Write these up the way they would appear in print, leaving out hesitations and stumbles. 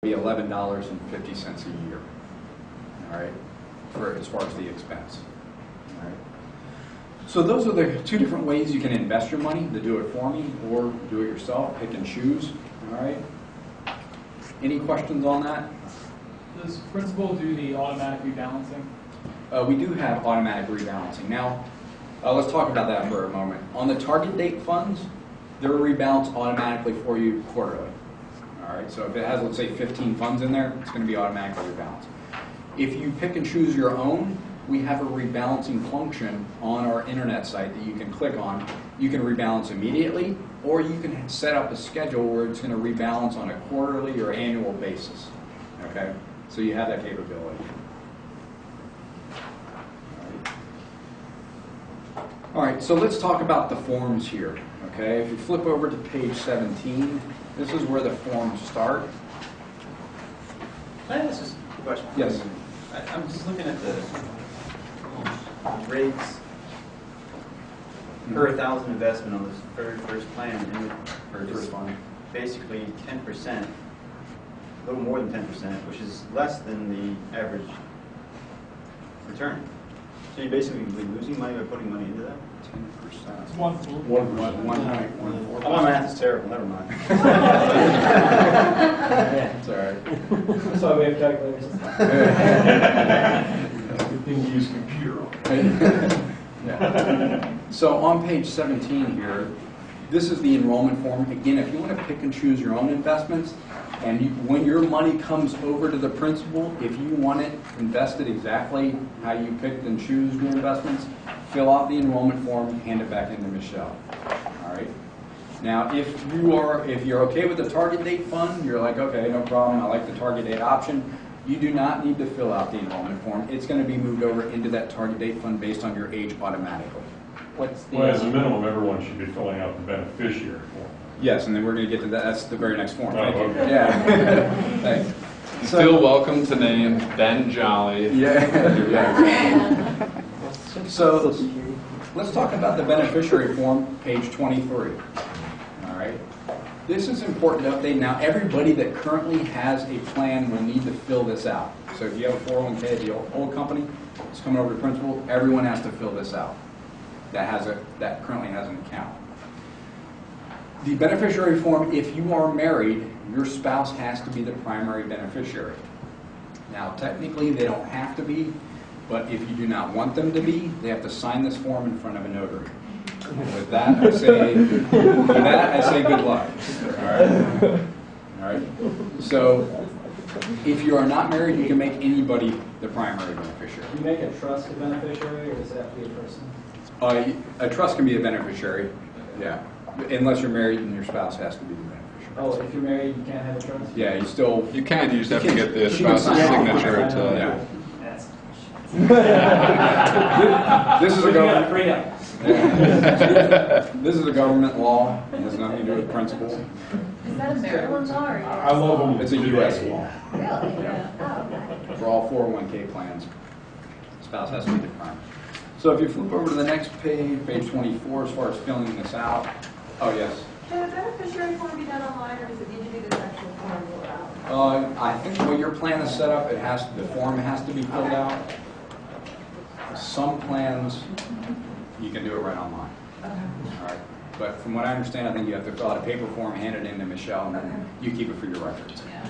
be $11.50 a year, all right, for as far as the expense. All right. So those are the two different ways you can invest your money: to do it for me or do it yourself. Pick and choose. All right. Any questions on that? Does Principal do the automatic rebalancing? We do have automatic rebalancing. Now, let's talk about that for a moment. On the target date funds, they're rebalanced automatically for you quarterly. All right, so if it has, let's say, 15 funds in there, it's going to be automatically rebalanced. If you pick and choose your own, we have a rebalancing function on our internet site that you can click on. You can rebalance immediately, or you can set up a schedule where it's going to rebalance on a quarterly or annual basis. Okay, so you have that capability. All right, so let's talk about the forms here. Okay, if you flip over to page 17, this is where the forms start. Can I ask just a question? Yes. I'm just looking at the rates per 1,000 investment on this very first plan, and it's basically 10%, a little more than 10%, which is less than the average return. So you're basically losing money by putting money into that? 10%. It's 1.14. Oh, my math is terrible. Never mind. It's all right. That's why we have calculators. Good thing you use a computer. Yeah. So on page 17 here, this is the enrollment form. Again, if you want to pick and choose your own investments, and when your money comes over to the principal, if you want it invested exactly how you picked and choose your investments, fill out the enrollment form, hand it back into Michelle. All right. Now, if you're okay with the target date fund, you're like, okay, no problem, I like the target date option. You do not need to fill out the enrollment form. It's going to be moved over into that target date fund based on your age automatically. What's the? Well, as a minimum, everyone should be filling out the beneficiary form. Yes, and then we're going to get to that. That's the very next form. Oh, Thank you. okay. Yeah. Thanks. Still welcome to name Ben Jolly. Yeah. Yeah. So let's talk about the beneficiary form, page 23. All right. This is important to update. Now, everybody that currently has a plan will need to fill this out. So if you have a 401K at the old company, it's coming over to principal, everyone has to fill this out that currently has an account. The beneficiary form, if you are married, your spouse has to be the primary beneficiary. Now, technically, they don't have to be, but if you do not want them to be, they have to sign this form in front of a notary. With that, I say good luck. All right. All right. So, if you are not married, you can make anybody the primary beneficiary. You make a trust a beneficiary, or does it have to be a person? A trust can be a beneficiary, yeah, unless you're married and your spouse has to be the beneficiary. Oh, if you're married, you can't have a trust? Yeah, you still. You can, you just have to get the She can spouse's sign off on signature it. to. Yeah. That's This is a government. freedom. This is a government law. It has nothing to do with principles. Is that a Maryland law or I love them. It's a U.S. law. Really? Yeah. Oh, okay. For all 401K plans, spouse has to be the prime. So if you flip over to the next page, page 24, as far as filling this out. Oh, yes. Can a beneficiary form be done online, or does it need to be this actual form filled out? I think the way your plan is set up, the form has to be filled out. Some plans, you can do it right online. Okay. All right. But from what I understand, I think you have to fill out a paper form, hand it in to Michelle, and then you keep it for your records. Yeah.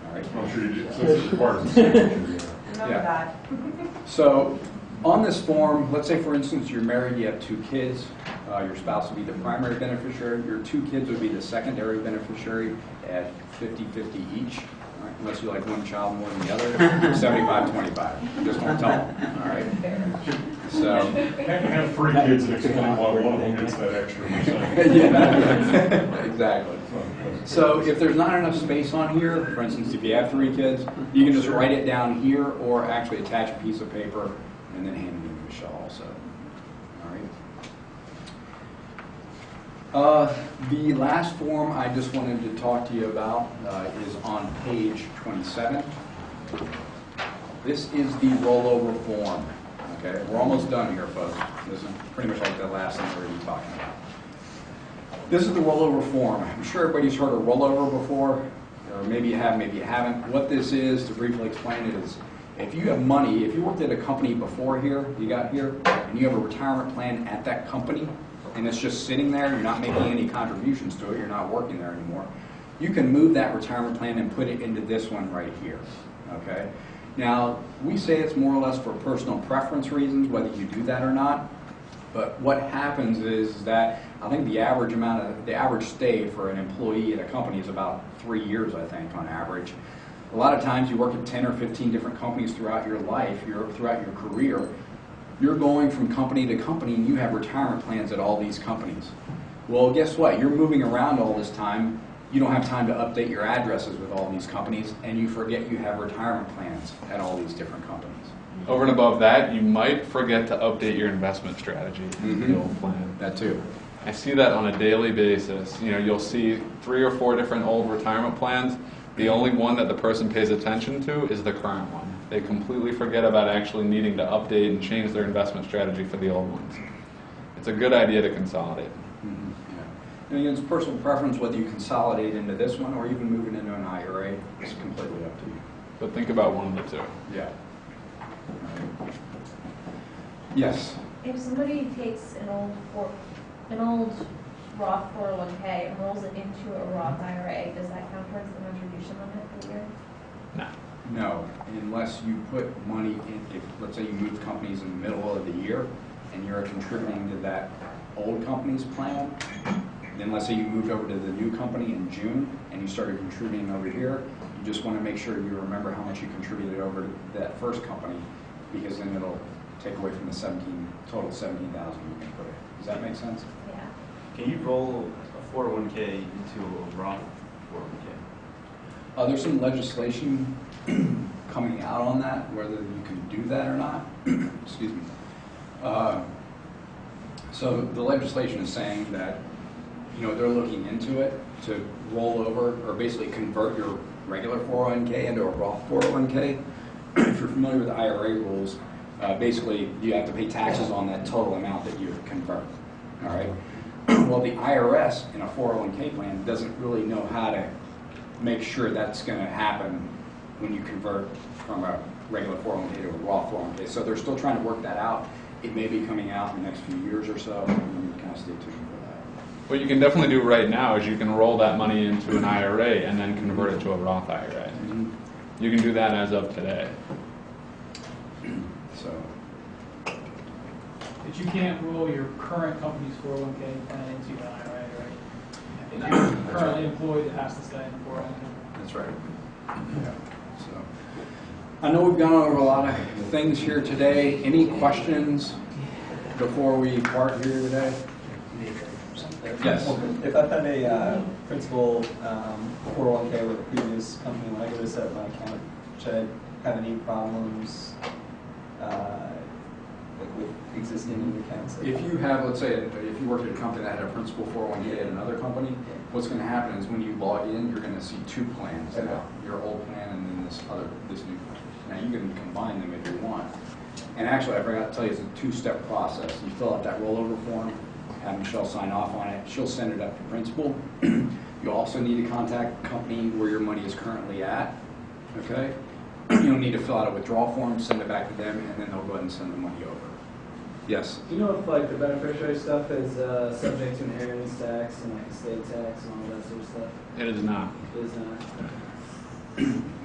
All right. I'm sure you do. So it's required to signature. Remember Yeah. that. So on this form, let's say, for instance, you're married, you have 2 kids. Your spouse would be the primary beneficiary. Your 2 kids would be the secondary beneficiary at 50-50 each. All right? Unless you like one child more than the other, 75-25. Just don't tell them. All right. So. Have 3 kids and explain why one of them gets that extra percent. Yeah, exactly. So if there's not enough space on here, for instance, if you have 3 kids, you can just write it down here or actually attach a piece of paper and then hand it in to Michelle also. All right. The last form I just wanted to talk to you about is on page 27. This is the rollover form. Okay, we're almost done here, folks. This is pretty much like the last thing we're going to be talking about. This is the rollover form. I'm sure everybody's heard of rollover before. or maybe you have, maybe you haven't. What this is, to briefly explain it, is if you have money, if you worked at a company before here, you got here, and you have a retirement plan at that company, and it's just sitting there, you're not making any contributions to it, you're not working there anymore, you can move that retirement plan and put it into this one right here, okay? Now, we say it's more or less for personal preference reasons, whether you do that or not, but what happens is that I think the average stay for an employee at a company is about 3 years, I think, on average. A lot of times you work at 10 or 15 different companies throughout your life, throughout your career. You're going from company to company and you have retirement plans at all these companies. Well, guess what? You're moving around all this time. You don't have time to update your addresses with all these companies, and you forget you have retirement plans at all these different companies. Over and above that, you might forget to update your investment strategy in the old plan. That too. I see that on a daily basis. You know, you'll see 3 or 4 different old retirement plans. The only one that the person pays attention to is the current one. They completely forget about actually needing to update and change their investment strategy for the old ones. It's a good idea to consolidate. Mm-hmm. Yeah. And again, it's personal preference whether you consolidate into this one or even move it into an IRA. It's completely up to you. But think about one of the two. Yeah. Yes. If somebody takes an old Roth 401K and rolls it into a Roth IRA, does that count towards the contribution limit for the year? No. No, unless you put money in, if, let's say you move companies in the middle of the year and you're contributing to that old company's plan, then let's say you moved over to the new company in June and you started contributing over here, you just want to make sure you remember how much you contributed over to that first company, because then it'll take away from the total 17,000 you can put in. Does that make sense? Yeah. Can you roll a 401k into a Roth 401k? There's some legislation coming out on that, whether you can do that or not. Excuse me. So the legislation is saying that, you know, they're looking into it to roll over or basically convert your regular 401k into a Roth 401k. If you're familiar with the IRA rules, basically you have to pay taxes on that total amount that you convert. All right. Well, the IRS in a 401k plan doesn't really know how to make sure that's going to happen when you convert from a regular 401k to a Roth 401k. So they're still trying to work that out. It may be coming out in the next few years or so. And you kind of stay tuned for that. What you can definitely do right now is you can roll that money into an IRA and then convert it to a Roth IRA. Mm-hmm. You can do that as of today. So, But you can't roll your current company's 401k plan into an IRA, right? If you're currently employed, it has to stay in the 401k. that's right. Yeah. So, I know we've gone over a lot of things here today. Any questions before we part here today? Yes. If I've had a principal 401k with a previous company, when I go to set up my account, should I have any problems like with existing accounts? If you have, let's say, if you worked at a company that had a principal 401k at another company, what's going to happen is when you log in, you're going to see 2 plans now, your old plan and then this new plan. Now you can combine them if you want. And actually, I forgot to tell you, it's a 2-step process. You fill out that rollover form, have Michelle sign off on it. She'll send it up to principal. You also need to contact the company where your money is currently at. Okay? You'll need to fill out a withdrawal form, send it back to them, and then they'll go ahead and send the money over. Yes? Do you know if like the beneficiary stuff is subject to inheritance tax and like estate tax and all that sort of stuff? It is not. It is not.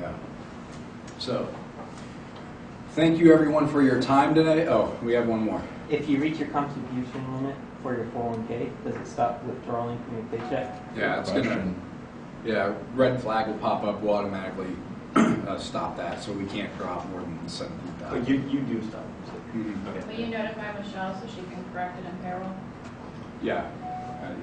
Yeah. So, thank you everyone for your time today. Oh, we have one more. If you reach your contribution limit for your 401k, does it stop withdrawing from your paycheck? Yeah, it's gonna. Yeah, red flag will pop up. We'll automatically stop that, so we can't drop more than 17,000. But you do stop. Mhm. Okay. Will you notify Michelle so she can correct it in payroll? Yeah,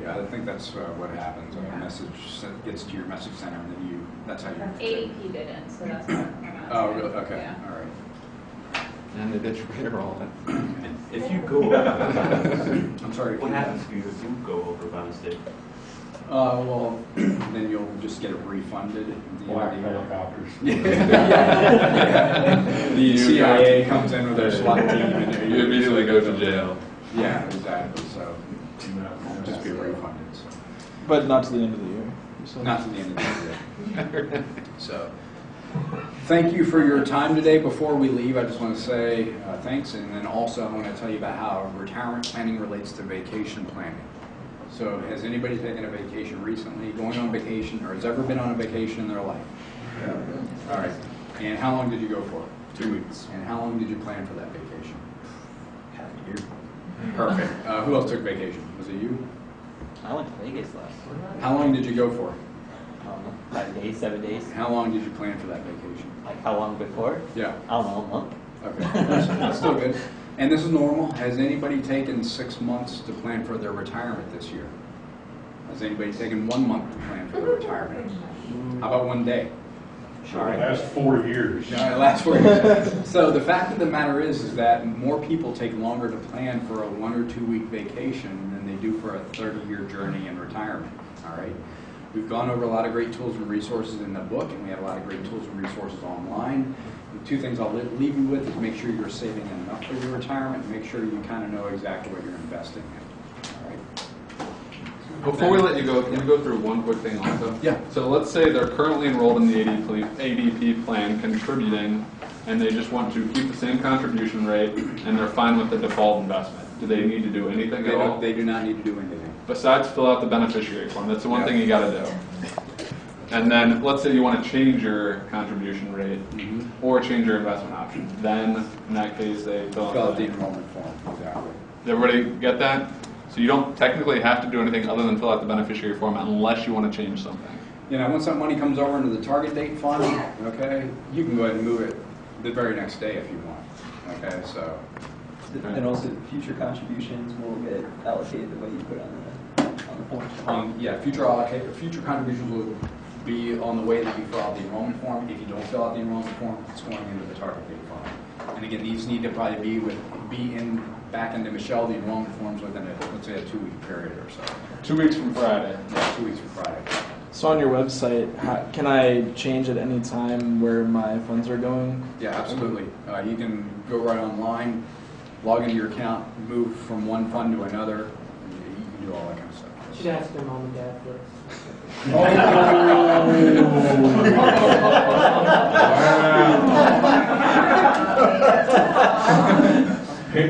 I think that's what happens. A message gets to your message center, and then that's how you. ADP didn't, so that's what I'm asking. Oh, really? Okay. Yeah. All right. And they did payroll it. If you go over, I'm sorry. what happens if you do go over by mistake? Well, then you'll just get it refunded. at the Black end of the year. helicopters. Yeah. The CIA comes in with their SWAT team, and You immediately go to jail. Yeah, exactly. So it'll just be refunded. So. But not to the end of the year. Not to the end of the year. So, thank you for your time today. Before we leave, I just want to say thanks, and then also I want to tell you about how retirement planning relates to vacation planning. So, has anybody taken a vacation recently, going on vacation, or has ever been on a vacation in their life? Yeah. All right. And how long did you go for? 2 weeks. And how long did you plan for that vacation? Half a year. Perfect. Who else took vacation? Was it you? I went to Vegas last week. How long did you go for? 5 days, 7 days. How long did you plan for that vacation? Like how long before? Yeah. I don't know, a month. Okay. That's still good. And this is normal. Has anybody taken 6 months to plan for their retirement this year? Has anybody taken 1 month to plan for their retirement? How about 1 day? So the last 4 years. No, it lasts 4 years. So the fact of the matter is that more people take longer to plan for a 1 or 2 week vacation than they do for a 30-year journey in retirement. All right. We've gone over a lot of great tools and resources in the book, and we have a lot of great tools and resources online. The two things I'll leave you with is make sure you're saving enough for your retirement, and make sure you kind of know exactly what you're investing in. All right. Before we let you go, can we go through one quick thing also? Yeah. So let's say they're currently enrolled in the ADP plan, contributing, and they just want to keep the same contribution rate, and they're fine with the default investment. Do they need to do anything at all? They do not need to do anything. Besides fill out the beneficiary form. That's the one thing you got to do. And then let's say you want to change your contribution rate or change your investment option. Then, in that case, they fill out the enrollment form. Exactly. Did everybody get that? So you don't technically have to do anything other than fill out the beneficiary form unless you want to change something. You know, once that money comes over into the target date fund, okay, you can go ahead and move it the very next day if you want. Okay, so. And also, future contributions will get allocated the way you put on the form. Yeah, future contributions will be on the way that you fill out the enrollment form. If you don't fill out the enrollment form, it's going into the target date fund. And again, these need to probably be back into Michelle, the enrollment forms within let's say a 2 week period or so. 2 weeks from Friday. Yeah, 2 weeks from Friday. So on your website, can I change at any time where my funds are going? Yeah, absolutely. You can go right online, log into your account, move from one fund to another. You can do all that kind of stuff. Should ask their mom and dad first.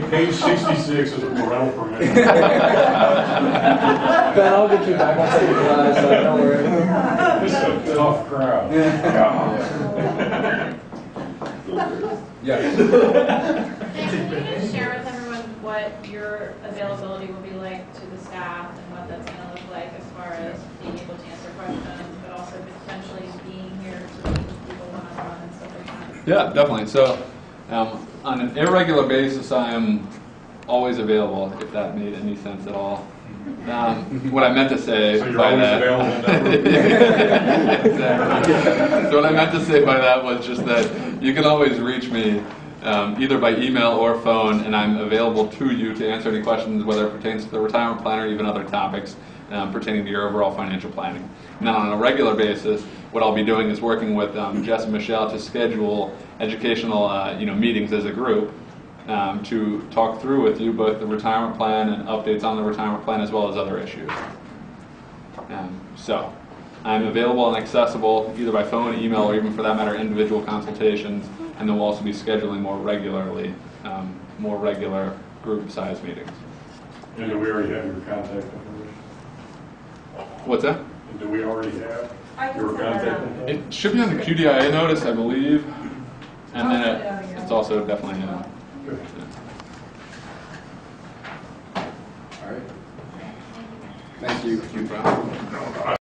Page 66 is a parental permit. Ben, I'll get you back on stage, so don't worry. This is a tough crowd. Yes. Can you just share with everyone what your availability will be like to the staff and what that's going to look like as far as being able to answer questions, but also potentially being here to meet with people one-on-one and stuff like that? Yeah, definitely. So on an irregular basis, I am always available, if that made any sense at all. What I meant to say So you're by always that, available exactly. So what I meant to say by that was just that you can always reach me either by email or phone, and I'm available to you to answer any questions, whether it pertains to the retirement plan or even other topics pertaining to your overall financial planning. Now, on a regular basis, what I'll be doing is working with Jess and Michelle to schedule educational meetings as a group to talk through with you both the retirement plan and updates on the retirement plan as well as other issues. So I'm available and accessible either by phone, email, or even for that matter individual consultations, and then we'll also be scheduling more regular group size meetings. And do we already have your contact information? What's that? And do we already have I can your send that contact out. information? It should be on the QDIA notice, I believe, and then I'll send it out, yeah. it's also definitely Good. All right. Thank you. No problem.